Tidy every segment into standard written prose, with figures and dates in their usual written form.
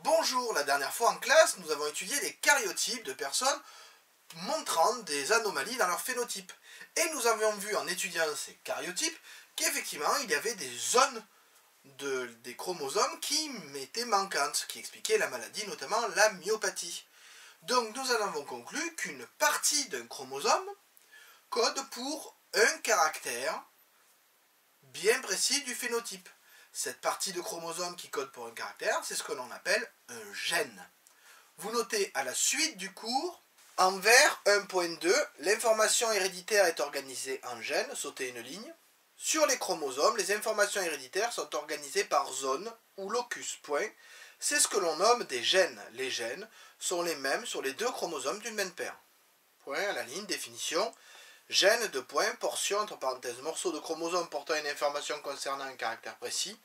Bonjour, la dernière fois en classe, nous avons étudié les karyotypes de personnes montrant des anomalies dans leur phénotype. Et nous avions vu en étudiant ces karyotypes qu'effectivement il y avait des zones des chromosomes qui étaient manquantes, qui expliquaient la maladie, notamment la myopathie. Donc nous en avons conclu qu'une partie d'un chromosome code pour un caractère bien précis du phénotype. Cette partie de chromosome qui code pour un caractère, c'est ce que l'on appelle un gène. Vous notez à la suite du cours, en vert 1.2, l'information héréditaire est organisée en gènes, sautez une ligne. Sur les chromosomes, les informations héréditaires sont organisées par zone ou locus, point. C'est ce que l'on nomme des gènes. Les gènes sont les mêmes sur les deux chromosomes d'une même paire. Point à la ligne, définition. Gène, de point, portion, entre parenthèses, morceau de chromosome portant une information concernant un caractère précis.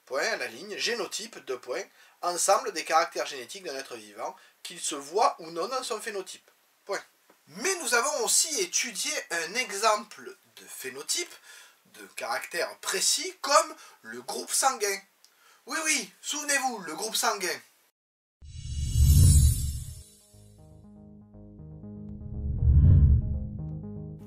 Point à la ligne, génotype, de point, ensemble des caractères génétiques d'un être vivant, qu'il se voit ou non dans son phénotype. Point. Mais nous avons aussi étudié un exemple de phénotype, de caractère précis, comme le groupe sanguin. Oui, souvenez-vous, le groupe sanguin.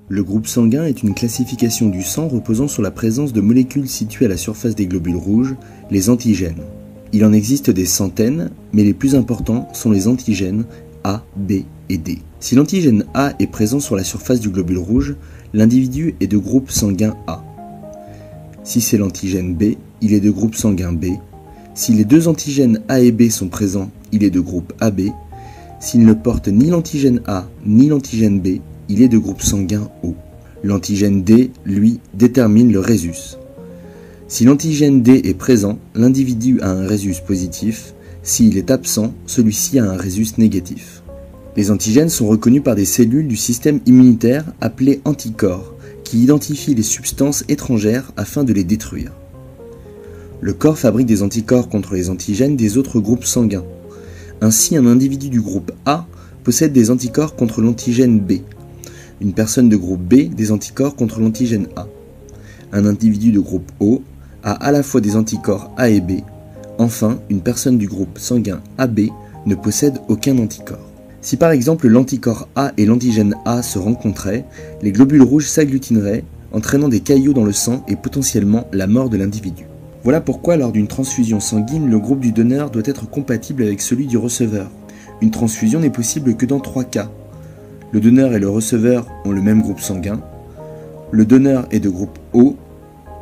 Le groupe sanguin est une classification du sang reposant sur la présence de molécules situées à la surface des globules rouges, les antigènes. Il en existe des centaines, mais les plus importants sont les antigènes A, B et D. Si l'antigène A est présent sur la surface du globule rouge, l'individu est de groupe sanguin A. Si c'est l'antigène B, il est de groupe sanguin B. Si les deux antigènes A et B sont présents, il est de groupe AB. S'il ne porte ni l'antigène A ni l'antigène B, il est de groupe sanguin O. L'antigène D, lui, détermine le rhésus. Si l'antigène D est présent, l'individu a un rhésus positif. S'il est absent, celui-ci a un rhésus négatif. Les antigènes sont reconnus par des cellules du système immunitaire appelées anticorps, qui identifient les substances étrangères afin de les détruire. Le corps fabrique des anticorps contre les antigènes des autres groupes sanguins. Ainsi, un individu du groupe A possède des anticorps contre l'antigène B. Une personne de groupe B des anticorps contre l'antigène A. Un individu de groupe O a à la fois des anticorps A et B. Enfin, une personne du groupe sanguin AB ne possède aucun anticorps. Si par exemple l'anticorps A et l'antigène A se rencontraient, les globules rouges s'agglutineraient, entraînant des caillots dans le sang et potentiellement la mort de l'individu. Voilà pourquoi lors d'une transfusion sanguine, le groupe du donneur doit être compatible avec celui du receveur. Une transfusion n'est possible que dans 3 cas. Le donneur et le receveur ont le même groupe sanguin, le donneur est de groupe O,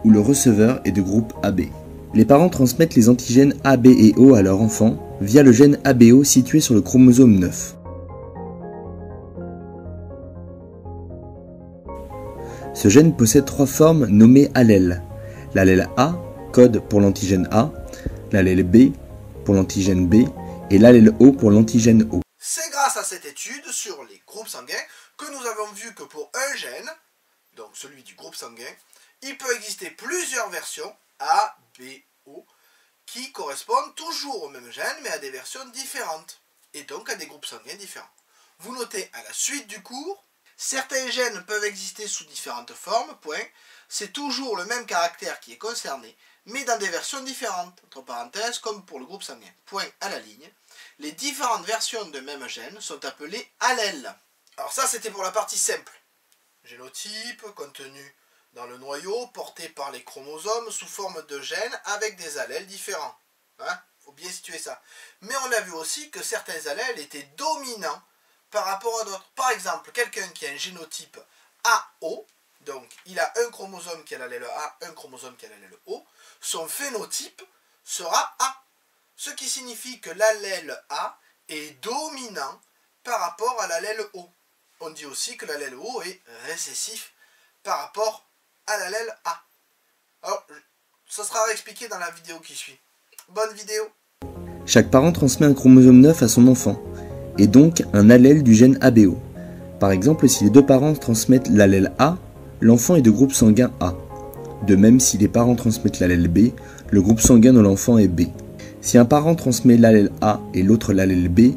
ou le receveur est de groupe AB. Les parents transmettent les antigènes AB et O à leur enfant via le gène ABO situé sur le chromosome 9. Ce gène possède 3 formes nommées allèles. L'allèle A, code pour l'antigène A, l'allèle B pour l'antigène B et l'allèle O pour l'antigène O. C'est grâce à cette étude sur les groupes sanguins que nous avons vu que pour un gène, donc celui du groupe sanguin, il peut exister plusieurs versions A, B, O qui correspondent toujours au même gène mais à des versions différentes et donc à des groupes sanguins différents. Vous notez à la suite du cours, certains gènes peuvent exister sous différentes formes, point. C'est toujours le même caractère qui est concerné mais dans des versions différentes, entre parenthèses comme pour le groupe sanguin, point à la ligne. Les différentes versions de même gène sont appelées allèles. Alors ça c'était pour la partie simple. Génotype contenu dans le noyau, porté par les chromosomes sous forme de gènes avec des allèles différents. Faut bien situer ça. Mais on a vu aussi que certains allèles étaient dominants par rapport à d'autres. Par exemple, quelqu'un qui a un génotype AO, donc il a un chromosome qui a l'allèle A, un chromosome qui a l'allèle O, son phénotype sera A. Ce qui signifie que l'allèle A est dominant par rapport à l'allèle O. On dit aussi que l'allèle O est récessif par rapport à l'allèle A. Alors, ça sera expliqué dans la vidéo qui suit. Bonne vidéo. Chaque parent transmet un chromosome 9 à son enfant, et donc un allèle du gène ABO. Par exemple, si les deux parents transmettent l'allèle A, l'enfant est de groupe sanguin A. De même, si les parents transmettent l'allèle B, le groupe sanguin de l'enfant est B. Si un parent transmet l'allèle A et l'autre l'allèle B,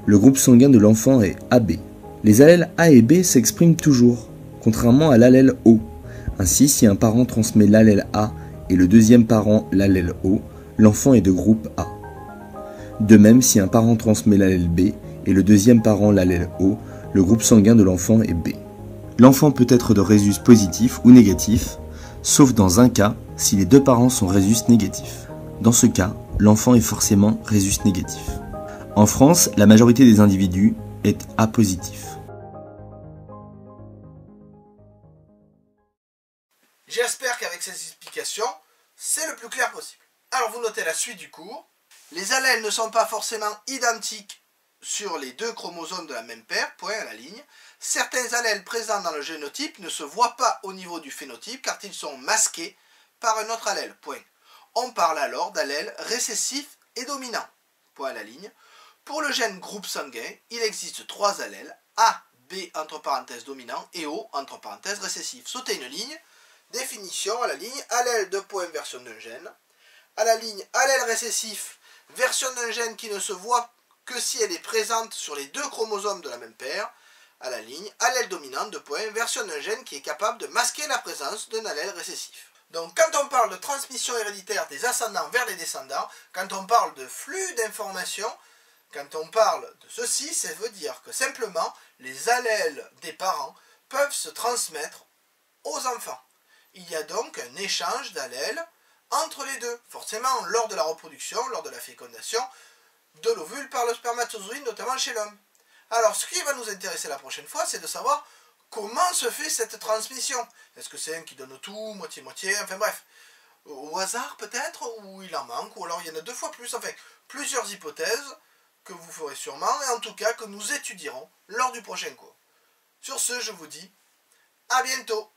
le groupe sanguin de l'enfant est AB. Les allèles A et B s'expriment toujours, contrairement à l'allèle O. Ainsi, si un parent transmet l'allèle A et le deuxième parent l'allèle O, l'enfant est de groupe A. De même, si un parent transmet l'allèle B et le deuxième parent l'allèle O, le groupe sanguin de l'enfant est B. L'enfant peut être de rhésus positif ou négatif, sauf dans un cas, si les deux parents sont rhésus négatifs. Dans ce cas, l'enfant est forcément rhésus négatif. En France, la majorité des individus est A positif. J'espère qu'avec ces explications, c'est le plus clair possible. Alors vous notez la suite du cours. Les allèles ne sont pas forcément identiques sur les deux chromosomes de la même paire, point à la ligne. Certains allèles présents dans le génotype ne se voient pas au niveau du phénotype car ils sont masqués par un autre allèle, point. On parle alors d'allèles récessifs et dominants, point à la ligne. Pour le gène groupe sanguin, il existe trois allèles, A, B entre parenthèses dominant et O entre parenthèses récessif. Sautez une ligne, définition à la ligne, allèle de point version d'un gène. À la ligne, allèle récessif, version d'un gène qui ne se voit que si elle est présente sur les deux chromosomes de la même paire. À la ligne, allèle dominante de point, version d'un gène qui est capable de masquer la présence d'un allèle récessif. Donc quand on parle de transmission héréditaire des ascendants vers les descendants, quand on parle de flux d'informations, quand on parle de ceci, ça veut dire que simplement les allèles des parents peuvent se transmettre aux enfants. Il y a donc un échange d'allèles entre les deux, forcément lors de la reproduction, lors de la fécondation de l'ovule par le spermatozoïde, notamment chez l'homme. Alors ce qui va nous intéresser la prochaine fois, c'est de savoir comment se fait cette transmission. Est-ce que c'est un qui donne tout, moitié-moitié, enfin bref, au hasard peut-être, ou il en manque, ou alors il y en a deux fois plus, enfin plusieurs hypothèses que vous ferez sûrement, et en tout cas que nous étudierons lors du prochain cours. Sur ce, je vous dis à bientôt.